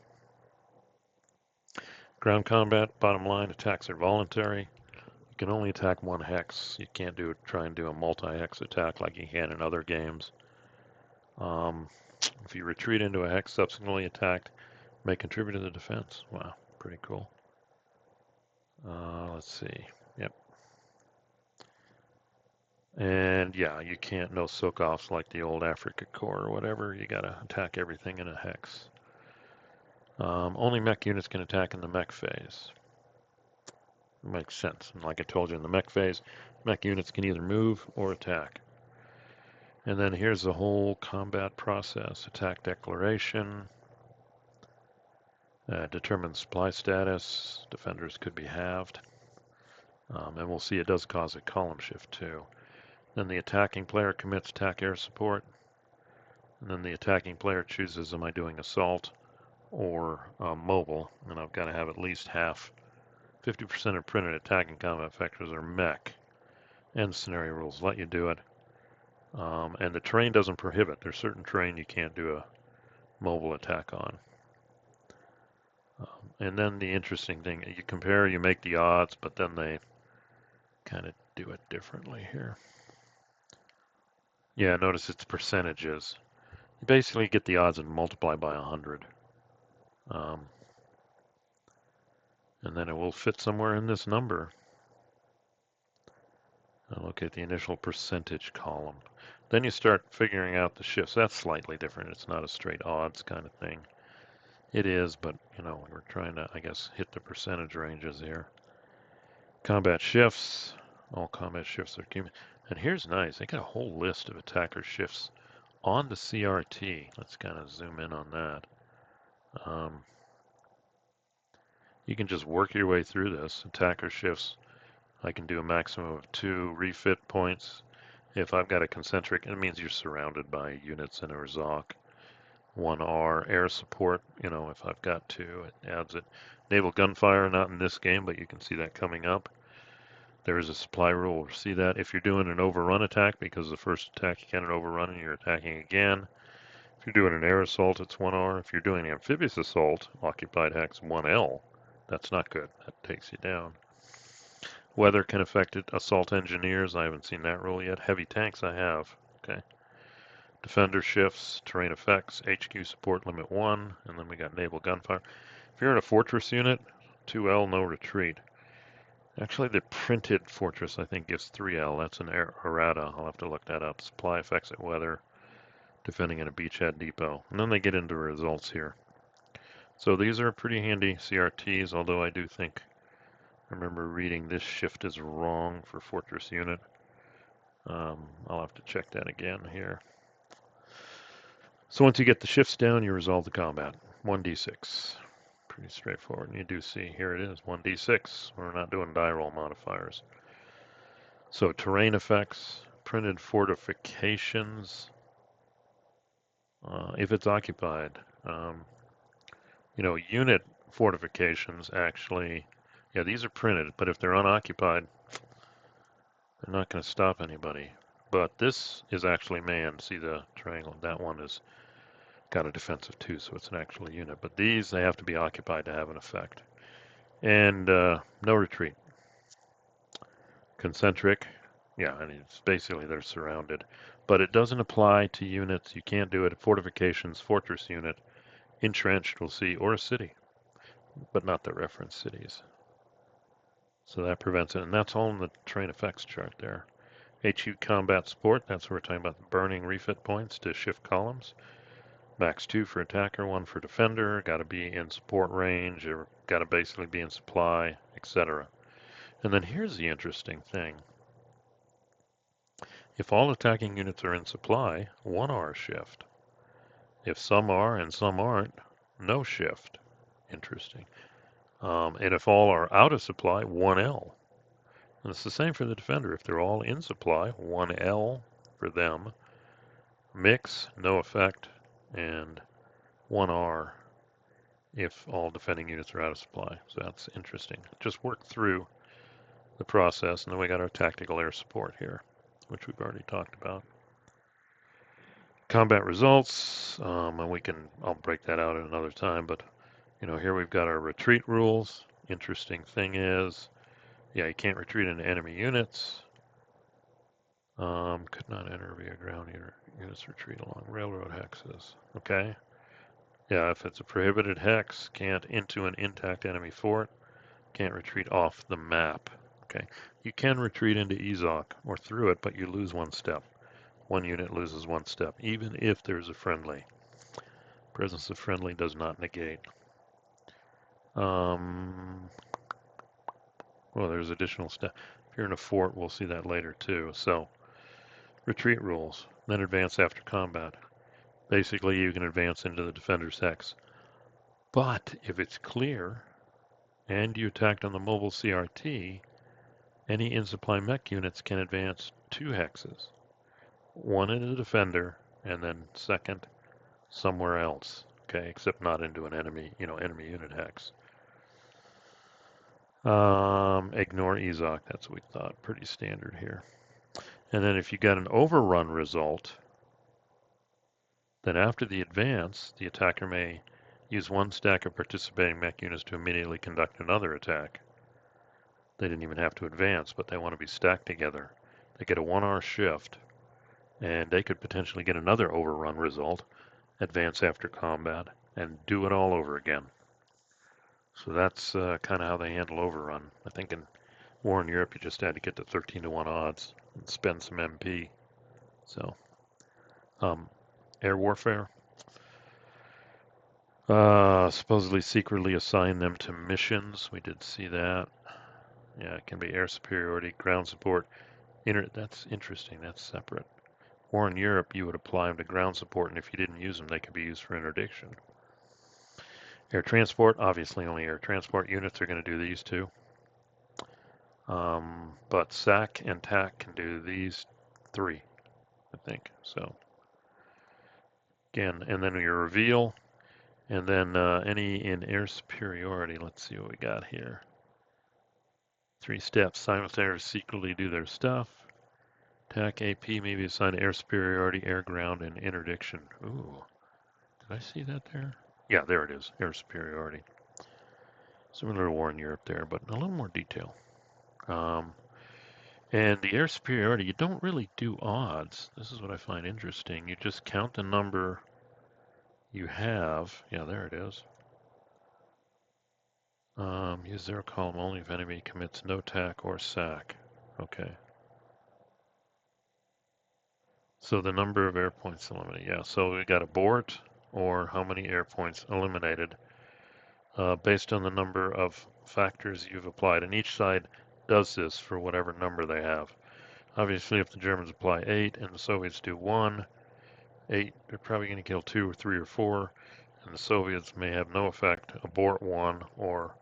[SPEAKER 1] Ground combat, bottom line, attacks are voluntary. You can only attack 1 hex. You can't try and do a multi-hex attack like you can in other games. If you retreat into a hex subsequently attacked, may contribute to the defense. Wow, pretty cool. Let's see. Yep. And yeah, you can't no soak-offs like the old Afrika Korps or whatever. You gotta attack everything in a hex. Only mech units can attack in the mech phase. Makes sense. And like I told you, in the mech phase, mech units can either move or attack. And then here's the whole combat process. Attack declaration. Determine supply status. Defenders could be halved. And we'll see it does cause a column shift too. Then the attacking player commits attack air support. And then the attacking player chooses, am I doing assault or mobile? And I've got to have at least half, 50% of printed attacking combat vectors are mech. And scenario rules let you do it. And the terrain doesn't prohibit. There's certain terrain you can't do a mobile attack on. And then the interesting thing, you compare, you make the odds, but then they kind of do it differently here. Yeah, notice it's percentages. You basically get the odds and multiply by 100. And then it will fit somewhere in this number. I'll look at the initial percentage column. Then you start figuring out the shifts. That's slightly different. It's not a straight odds kind of thing. It is, but you know, we're trying to, I guess, hit the percentage ranges here. Combat shifts. All combat shifts are cumulative. And here's nice. They got a whole list of attacker shifts on the CRT. Let's kind of zoom in on that. You can just work your way through this. Attacker shifts, I can do a maximum of 2 refit points. If I've got a concentric, it means you're surrounded by units in a Rzhok. 1R air support, you know, if I've got 2, it adds it. Naval gunfire, not in this game, but you can see that coming up. There is a supply rule. We'll see that. If you're doing an overrun attack, because the first attack you can't overrun and you're attacking again. If you're doing an air assault, it's 1R. If you're doing amphibious assault, occupied hex 1L. That's not good. That takes you down. Weather can affect it. Assault engineers, I haven't seen that rule yet. Heavy tanks, I have. Okay. Defender shifts, terrain effects, HQ support limit 1, and then we got naval gunfire. If you're in a fortress unit, 2L, no retreat. Actually, the printed fortress, I think, gives 3L. That's an errata. I'll have to look that up. Supply effects at weather, defending at a beachhead depot. And then they get into results here. So these are pretty handy CRTs, although I do think, I remember reading this shift is wrong for fortress unit. I'll have to check that again here. So once you get the shifts down, you resolve the combat. 1d6. Pretty straightforward. And you do see, here it is, 1d6. We're not doing die roll modifiers. So terrain effects, printed fortifications, if it's occupied. You know, unit fortifications actually, yeah, these are printed, but if they're unoccupied, they're not going to stop anybody. But this is actually manned. See the triangle? That one is got a defensive too, so it's an actual unit. But these, they have to be occupied to have an effect. And no retreat. Concentric, yeah, I mean, it's basically they're surrounded. But it doesn't apply to units. You can't do it at fortifications, fortress unit, entrenched, we'll see, or a city, but not the reference cities. So that prevents it, and that's all in the terrain effects chart there. HQ combat support, that's where we're talking about the burning refit points to shift columns. Max 2 for attacker, 1 for defender, got to be in support range, or got to basically be in supply, etc. And then here's the interesting thing. If all attacking units are in supply, 1R shift. If some are and some aren't, no shift. Interesting. And if all are out of supply, 1L. And it's the same for the defender. If they're all in supply, 1L for them. Mix, no effect, and 1R if all defending units are out of supply. So that's interesting. Just work through the process, and then we got our tactical air support here, which we've already talked about. Combat results, and I'll break that out at another time, but you know, here we've got our retreat rules. Interesting thing is, yeah, you can't retreat into enemy units. Could not enter via ground units retreat along railroad hexes. Okay. Yeah, if it's a prohibited hex, can't into an intact enemy fort, can't retreat off the map. Okay. You can retreat into Rzhok or through it, but you lose 1 step. 1 unit loses 1 step, even if there's a friendly. Presence of friendly does not negate. Well, there's additional step. If you're in a fort, we'll see that later too. So, retreat rules, then advance after combat. Basically, you can advance into the defender's hex. But if it's clear and you attacked on the mobile CRT, Any in-supply mech units can advance 2 hexes. One in a defender, and then second somewhere else. Okay, except not into an enemy, enemy unit hex. Ignore Ezok, that's what we thought. Pretty standard here. And then if you got an overrun result, then after the advance, the attacker may use one stack of participating mech units to immediately conduct another attack. They didn't even have to advance, but they want to be stacked together. They get a 1-hour shift, and they could potentially get another overrun result, advance after combat, and do it all over again. So that's kind of how they handle overrun. I think in War in Europe, you just had to get to 13-to-1 odds and spend some MP. So, air warfare. Supposedly secretly assign them to missions. We did see that. Yeah, it can be air superiority, ground support. That's interesting. That's separate. War in Europe, you would apply them to ground support, and if you didn't use them, they could be used for interdiction. Air transport, obviously only air transport units are going to do these two. But SAC and TAC can do these 3, I think. So, again, and then your reveal, and then any in air superiority. Let's see what we got here. 3 steps, simultaneously secretly do their stuff. TAC AP may be assigned air superiority, air ground, and interdiction. Ooh, did I see that there? Yeah, there it is, air superiority. Similar to War in Europe there, but a little more detail. And the air superiority, you don't really do odds. This is what I find interesting. You just count the number you have. Yeah, there it is. Use 0 column only if enemy commits no TAC or SAC. Okay. So the number of air points eliminated. Yeah, so we got abort or how many air points eliminated based on the number of factors you've applied. And each side does this for whatever number they have. Obviously, if the Germans apply 8 and the Soviets do 1, 8, they're probably going to kill 2 or 3 or 4, and the Soviets may have no effect, abort 1, or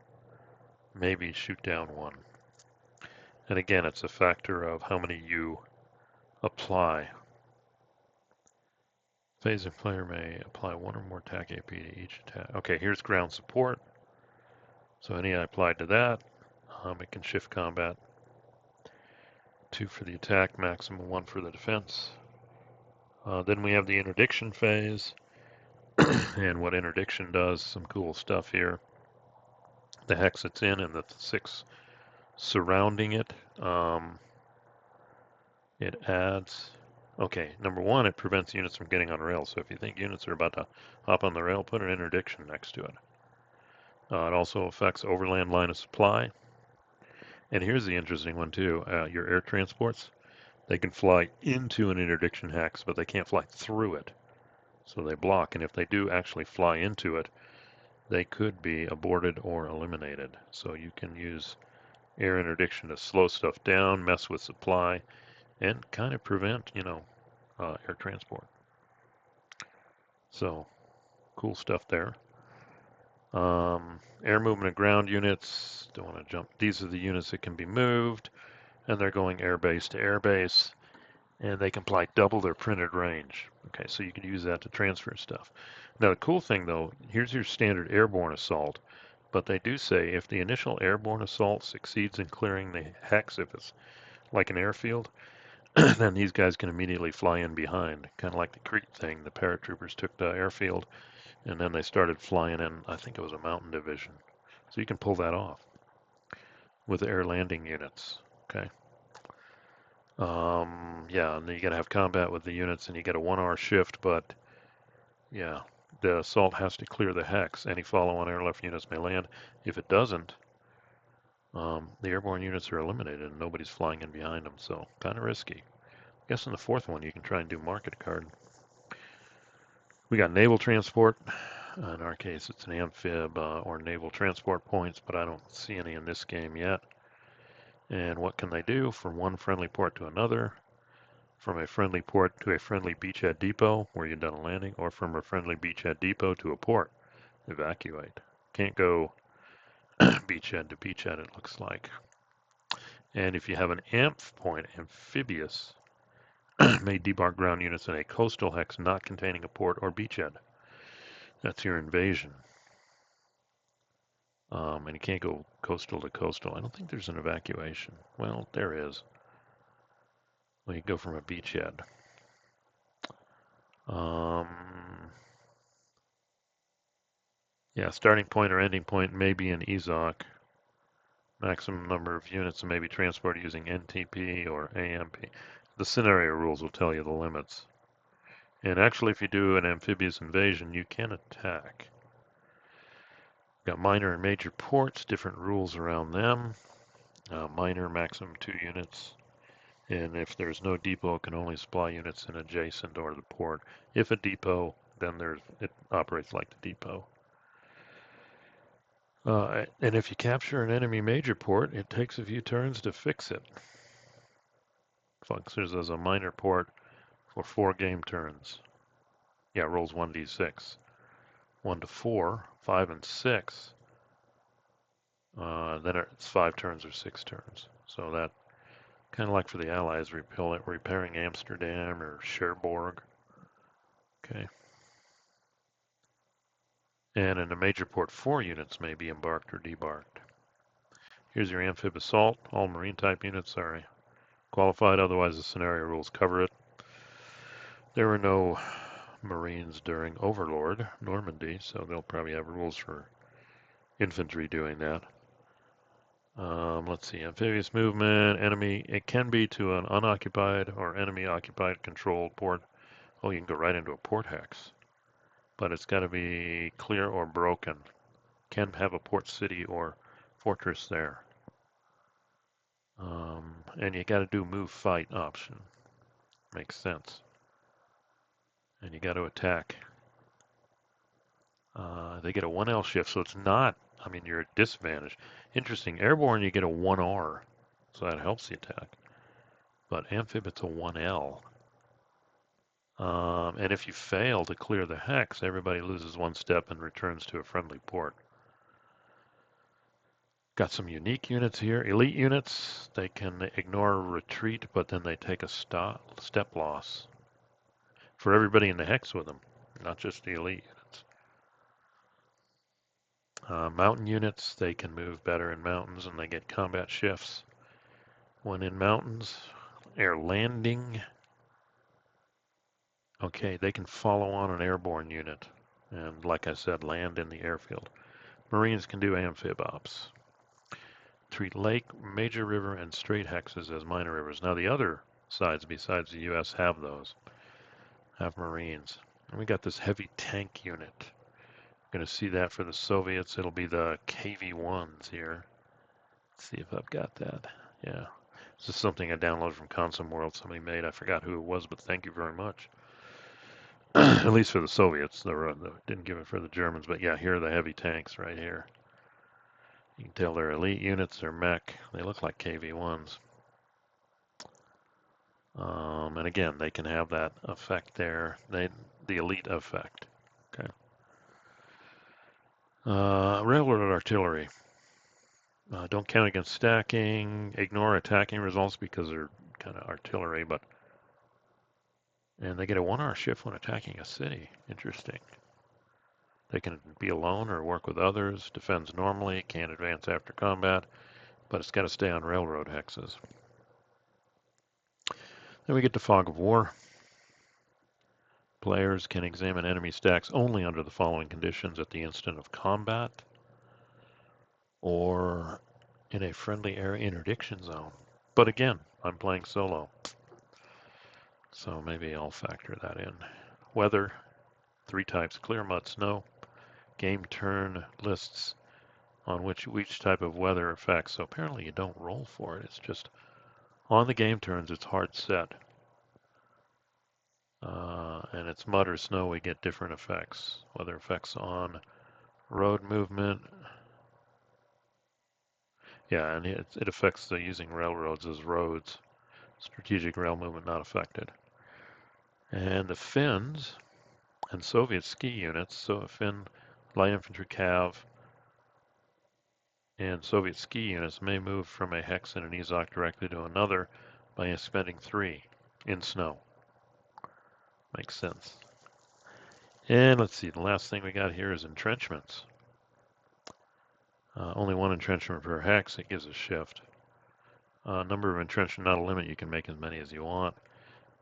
[SPEAKER 1] maybe shoot down 1. And again, it's a factor of how many you apply. Phasing player may apply 1 or more TAC AP to each attack. Okay, here's ground support. So any I applied to that, it can shift combat. 2 for the attack, maximum 1 for the defense. Then we have the interdiction phase. And what interdiction does, some cool stuff here. The hex it's in and the 6 surrounding it. It adds, okay, number 1, it prevents units from getting on rails. So if you think units are about to hop on the rail, put an interdiction next to it. It also affects overland line of supply. And here's the interesting one too. Your air transports, they can fly into an interdiction hex, but they can't fly through it. So they block, and if they do actually fly into it, they could be aborted or eliminated. So you can use air interdiction to slow stuff down, mess with supply, and kind of prevent, air transport. So cool stuff there. Air movement of ground units, don't want to jump. These are the units that can be moved, and they're going airbase to airbase, and they can apply double their printed range. Okay, so you can use that to transfer stuff. Now the cool thing though, here's your standard airborne assault, but they do say if the initial airborne assault succeeds in clearing the hex, if it's like an airfield, then these guys can immediately fly in behind, kind of like the Crete thing. The paratroopers took the airfield, and then they started flying in, I think it was a mountain division. So you can pull that off with the air landing units, okay? Yeah, and then you gotta have combat with the units, and you get a 1-hour shift, but yeah, the assault has to clear the hex. Any follow-on airlift units may land. If it doesn't, the airborne units are eliminated and nobody's flying in behind them, so kind of risky. I guess in the 4th one you can try and do market card. We got naval transport. In our case, it's an amphib or naval transport points, but I don't see any in this game yet. And what can they do? From one friendly port to another, from a friendly port to a friendly beachhead depot where you've done a landing, or from a friendly beachhead depot to a port. Evacuate. Can't go beachhead to beachhead, it looks like. And if you have an AMPH point, amphibious, may debark ground units in a coastal hex not containing a port or beachhead. That's your invasion. And you can't go coastal to coastal. I don't think there's an evacuation. Well, there is. Well, you go from a beachhead. Yeah, starting point or ending point may be an EZOC. Maximum number of units may be transported using NTP or AMP. The scenario rules will tell you the limits. And actually, if you do an amphibious invasion, you can attack. Got minor and major ports, different rules around them. Minor, maximum 2 units. And if there's no depot, it can only supply units in adjacent or the port. If a depot, then it operates like the depot. And if you capture an enemy major port, it takes a few turns to fix it. Functions as a minor port for 4 game turns. Yeah, rolls 1d6. 1 to 4, 5 and 6. Then it's 5 turns or 6 turns. So that, kind of like for the Allies, repairing Amsterdam or Cherbourg. Okay. And in a major port, 4 units may be embarked or debarked. Here's your amphib assault. All marine type units are qualified, otherwise the scenario rules cover it. There were no Marines during Overlord, Normandy, so they'll probably have rules for infantry doing that. Let's see, amphibious movement, enemy, it can be to an unoccupied or enemy occupied controlled port. Oh, you can go right into a port hex, but it's got to be clear or broken. Can have a port city or fortress there. And you got to do move fight option. Makes sense. And you got to attack. They get a 1L shift, so it's not, I mean, you're at disadvantage. Interesting, airborne you get a 1R, so that helps the attack. But amphib, it's a 1L. And if you fail to clear the hex, everybody loses 1 step and returns to a friendly port. Got some unique units here. Elite units, they can ignore retreat, but then they take a step loss. For everybody in the hex with them, not just the elite units. Mountain units, they can move better in mountains and they get combat shifts. When in mountains, air landing. Okay, they can follow on an airborne unit. And like I said, land in the airfield. Marines can do amphib ops. Treat lake, major river, and strait hexes as minor rivers. Now the other sides besides the U.S. have those. Have Marines. And we got this heavy tank unit. Going to see that for the Soviets. It'll be the KV-1s here. Let's see if I've got that. Yeah. This is something I downloaded from Consum World. Somebody made. I forgot who it was, but thank you very much. At least for the Soviets. They didn't give it for the Germans. But yeah, here are the heavy tanks right here. You can tell they're elite units. They're mech. They look like KV-1s. And again, they can have that effect there. The elite effect. Okay. Railroad artillery. Don't count against stacking. Ignore attacking results because they're kind of artillery, and they get a 1-hour shift when attacking a city. Interesting. They can be alone or work with others. Defends normally. Can't advance after combat, but it's got to stay on railroad hexes. Then we get to Fog of War. Players can examine enemy stacks only under the following conditions: at the instant of combat or in a friendly area interdiction zone. But again, I'm playing solo, so maybe I'll factor that in. Weather, 3 types: clear, mud, snow. Game turn lists on which each type of weather affects. So apparently you don't roll for it. It's just on the game turns, it's hard set. And it's mud or snow, we get different effects. Weather effects on road movement. Yeah, and it affects the using railroads as roads. Strategic rail movement not affected. And the Finns and Soviet ski units, so a Finn light infantry cav, And Soviet ski units may move from a hex and an EZOC directly to another by expending 3 in snow. Makes sense. And let's see, the last thing we got here is entrenchments. Only 1 entrenchment per hex, it gives a shift. Number of entrenchment, not a limit, you can make as many as you want.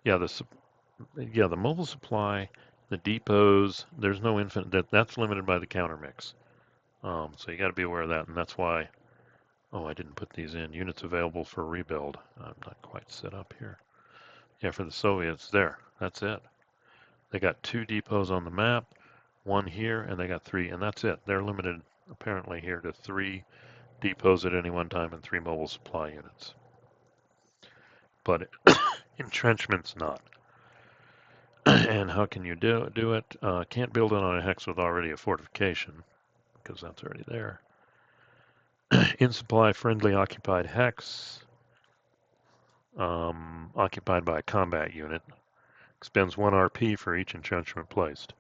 [SPEAKER 1] Yeah, the mobile supply, the depots, there's no infinite, that's limited by the counter mix. So you got to be aware of that, and that's why, oh, I didn't put these in. Units available for rebuild. I'm not quite set up here. Yeah, for the Soviets, there, that's it. They got 2 depots on the map, 1 here, and they got 3, and that's it. They're limited, apparently, here to 3 depots at any one time and 3 mobile supply units. But entrenchments not. And how can you do it? Can't build it on a hex with already a fortification, because that's already there. In supply, friendly occupied hex, occupied by a combat unit, expends 1 RP for each entrenchment placed.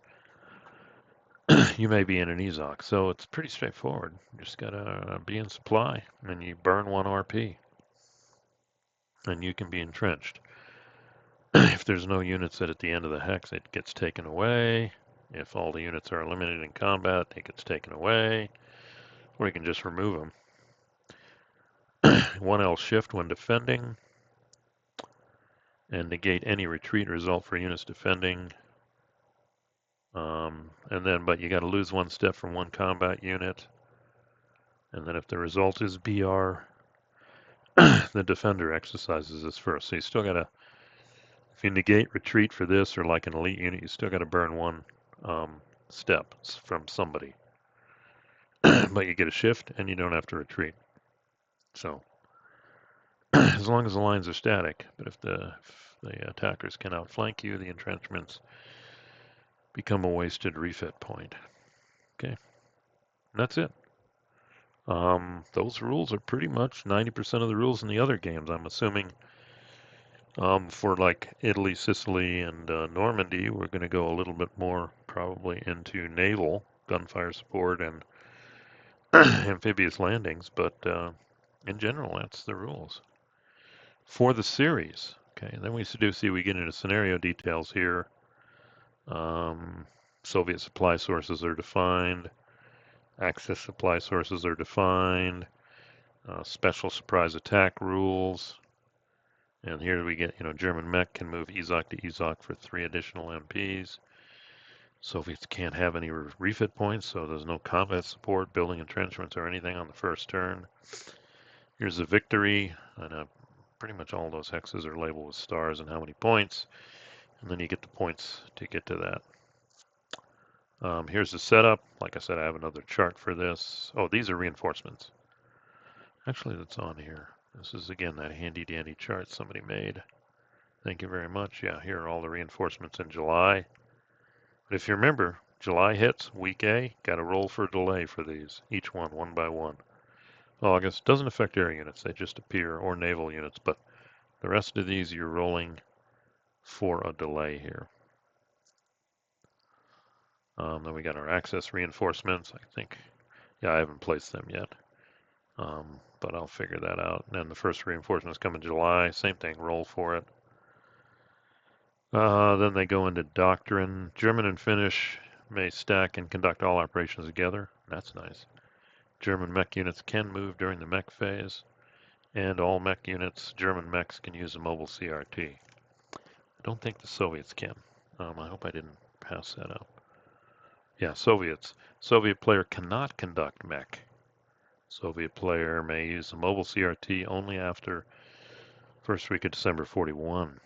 [SPEAKER 1] You may be in an EZOC, so it's pretty straightforward. You just gotta be in supply, and you burn 1 RP, and you can be entrenched. If there's no units at the end of the hex, it gets taken away. If all the units are eliminated in combat, it gets taken away, or you can just remove them. 1L shift when defending, and negate any retreat result for units defending. But you got to lose 1 step from 1 combat unit. And then if the result is BR, the defender exercises this first. So you still got to, if you negate retreat for this or like an elite unit, you still got to burn 1 step from somebody. But you get a shift and you don't have to retreat. So as long as the lines are static, but if the attackers can outflank you, the entrenchments become a wasted refit point. Okay, and that's it. Those rules are pretty much 90% of the rules in the other games, I'm assuming. For like Italy, Sicily, and Normandy, we're going to go a little bit more probably into naval gunfire support and amphibious landings, but in general, that's the rules. For the series, okay, then we see we get into scenario details here. Soviet supply sources are defined. Access supply sources are defined. Special surprise attack rules. And here we get, German mech can move EZOC to EZOC for 3 additional MPs. Soviets can't have any refit points, so there's no combat support, building entrenchments, or anything on the first turn. Here's the victory, and pretty much all those hexes are labeled with stars and how many points, and then you get the points to get to that. Here's the setup. Like I said, I have another chart for this. Oh, these are reinforcements. Actually, that's on here. This is, again, that handy-dandy chart somebody made. Thank you very much. Yeah, here are all the reinforcements in July. But if you remember, July hits, week A, got to roll for delay for these, each one by one. August doesn't affect air units, they just appear, or naval units, but the rest of these you're rolling for a delay here. Then we got our access reinforcements. I think, yeah, I haven't placed them yet, but I'll figure that out. And then the first reinforcements come in July, same thing, roll for it. Then they go into doctrine. German and Finnish may stack and conduct all operations together. That's nice. German mech units can move during the mech phase, and all mech units, German mechs, can use a mobile CRT. I don't think the Soviets can. I hope I didn't pass that up. Yeah, Soviets. Soviet player cannot conduct mech. Soviet player may use a mobile CRT only after first week of December 41.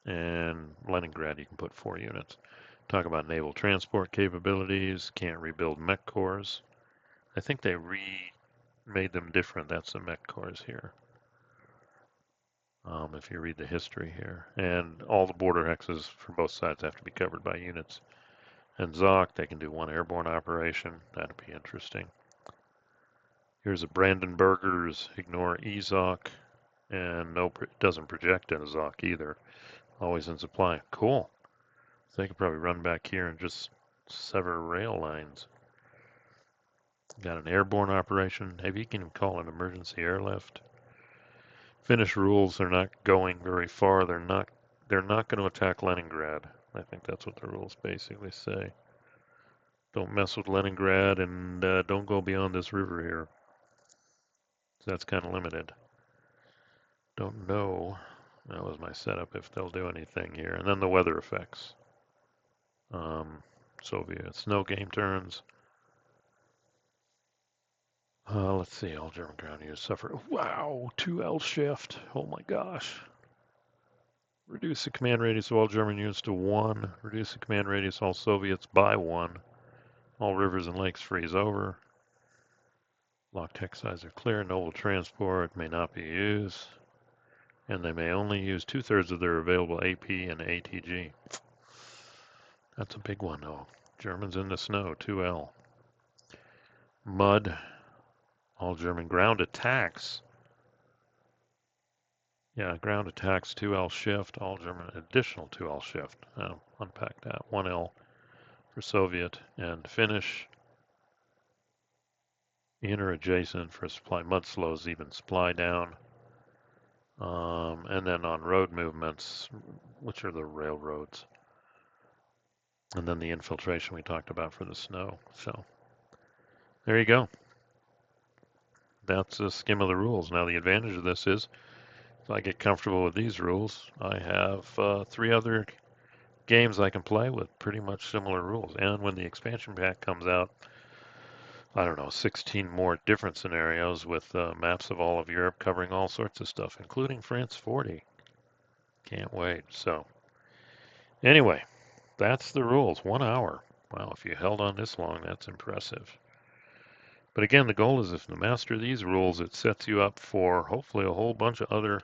[SPEAKER 1] And Leningrad, you can put 4 units. Talk about naval transport capabilities. Can't rebuild mech cores. I think they made them different. That's the mech cores here. If you read the history here. And all the border hexes for both sides have to be covered by units. And ZOC, they can do 1 airborne operation. That'd be interesting. Here's a Brandenburgers, ignore EZOC, and no, it doesn't project in a ZOC either. Always in supply. Cool. So they could probably run back here and just sever rail lines. Got an airborne operation. Maybe you can even call an emergency airlift. Finnish rules are not going very far. They're not going to attack Leningrad. I think that's what the rules basically say. Don't mess with Leningrad and don't go beyond this river here. So that's kind of limited. Don't know. That was my setup if they'll do anything here. And then the weather effects. Soviet snow game turns. Let's see. All German ground units suffer. Wow, 2L shift. Oh my gosh. Reduce the command radius of all German units to 1. Reduce the command radius of all Soviets by 1. All rivers and lakes freeze over. Lock text size are clear. Noble transport may not be used. And they may only use 2/3 of their available AP and ATG. That's a big one, though. Germans in the snow, 2L. Mud. All German ground attacks. Yeah, ground attacks, 2L shift. All German additional 2L shift. I'll unpack that. 1L for Soviet and Finnish. Inner adjacent for supply. Mud slows even supply down. And then on road movements, which are the railroads. And then the infiltration we talked about for the snow. So there you go. That's a skim of the rules. Now the advantage of this is if I get comfortable with these rules, I have 3 other games I can play with pretty much similar rules. And when the expansion pack comes out, I don't know, 16 more different scenarios with maps of all of Europe covering all sorts of stuff, including France 40. Can't wait. So anyway, that's the rules. 1 hour. Wow, if you held on this long, that's impressive. But again, the goal is if you master these rules, it sets you up for hopefully a whole bunch of other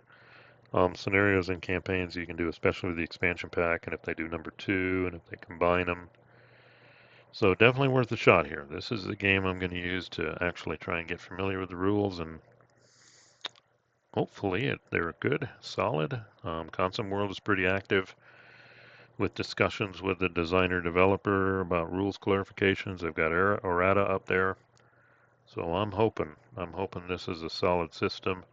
[SPEAKER 1] scenarios and campaigns you can do, especially with the expansion pack, and if they do number 2, and if they combine them. So definitely worth a shot here. This is the game I'm going to use to actually try and get familiar with the rules, and hopefully they're good, solid. Concept World is pretty active with discussions with the designer developer about rules clarifications. They've got errata up there. So I'm hoping this is a solid system,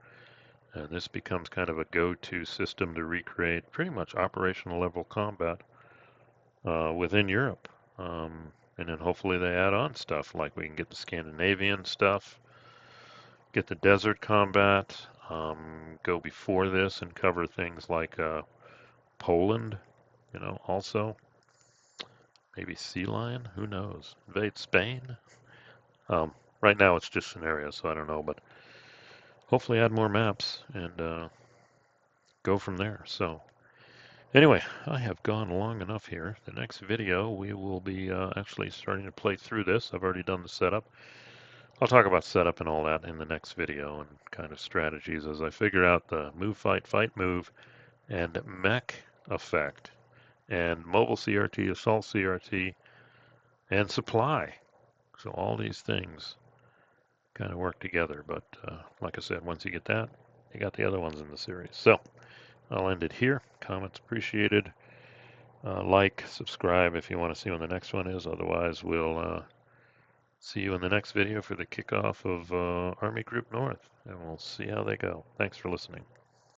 [SPEAKER 1] and this becomes kind of a go-to system to recreate pretty much operational level combat within Europe. And then hopefully they add on stuff like we can get the Scandinavian stuff, get the desert combat, go before this and cover things like Poland, also. Maybe Sea Lion, who knows? Invade Spain. Right now it's just scenarios, so I don't know, but hopefully add more maps and go from there. So anyway, I have gone long enough here. The next video we will be actually starting to play through this. I've already done the setup. I'll talk about setup and all that in the next video and kind of strategies as I figure out the move, fight, move, and mech effect, and mobile CRT, assault CRT, and supply. So all these things kind of work together. But like I said, once you get that, you got the other ones in the series. So I'll end it here. Comments appreciated. Like, subscribe if you want to see when the next one is. Otherwise, we'll see you in the next video for the kickoff of Army Group North, and we'll see how they go. Thanks for listening.